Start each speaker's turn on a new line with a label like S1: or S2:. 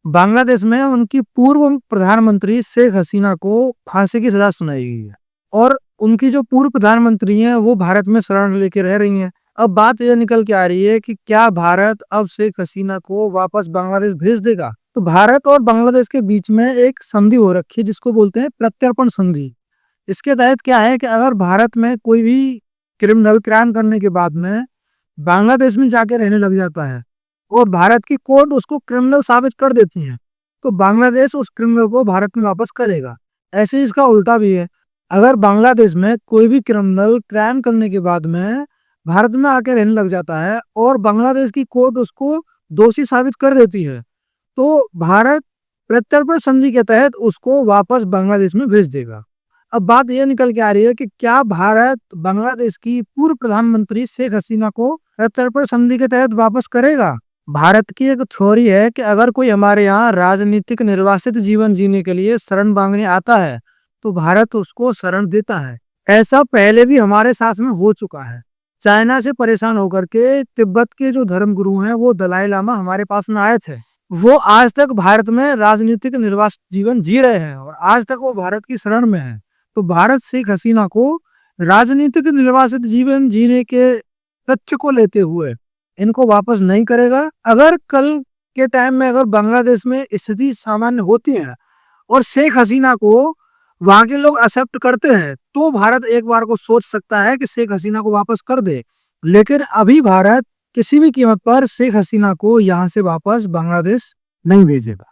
S1: बांग्लादेश में उनकी पूर्व प्रधानमंत्री शेख हसीना को फांसी की सजा सुनाई गई है और उनकी जो पूर्व प्रधानमंत्री हैं वो भारत में शरण लेके रह रही हैं। अब बात यह निकल के आ रही है कि क्या भारत अब शेख हसीना को वापस बांग्लादेश भेज देगा। तो भारत और बांग्लादेश के बीच में एक संधि हो रखी है जिसको बोलते हैं प्रत्यर्पण संधि। इसके तहत क्या है कि अगर भारत में कोई भी क्रिमिनल क्राइम करने के बाद में बांग्लादेश में जाके रहने लग जाता है और भारत की कोर्ट उसको क्रिमिनल साबित कर देती है, तो बांग्लादेश उस क्रिमिनल को भारत में वापस करेगा। ऐसे ही इसका उल्टा भी है। अगर बांग्लादेश में कोई भी क्रिमिनल क्राइम करने के बाद में भारत में आके रहने लग जाता है और बांग्लादेश की कोर्ट उसको दोषी साबित कर देती है, तो भारत प्रत्यर्पण संधि के तहत उसको वापस बांग्लादेश में भेज देगा। अब बात यह निकल के आ रही है कि क्या भारत बांग्लादेश की पूर्व प्रधानमंत्री शेख हसीना को प्रत्यर्पण संधि के तहत वापस करेगा। भारत की एक थ्योरी है कि अगर कोई हमारे यहाँ राजनीतिक निर्वासित जीवन जीने के लिए शरण मांगने आता है तो भारत उसको शरण देता है। ऐसा पहले भी हमारे साथ में हो चुका है। चाइना से परेशान होकर के तिब्बत के जो धर्मगुरु हैं वो दलाई लामा हमारे पास में आए थे। वो आज तक भारत में राजनीतिक निर्वासित जीवन जी रहे हैं और आज तक वो भारत की शरण में है। तो भारत शेख हसीना को राजनीतिक निर्वासित जीवन जीने के तथ्य को लेते हुए इनको वापस नहीं करेगा। अगर कल के टाइम में अगर बांग्लादेश में स्थिति सामान्य होती है और शेख हसीना को वहां के लोग एक्सेप्ट करते हैं तो भारत एक बार को सोच सकता है कि शेख हसीना को वापस कर दे। लेकिन अभी भारत किसी भी कीमत पर शेख हसीना को यहाँ से वापस बांग्लादेश नहीं भेजेगा।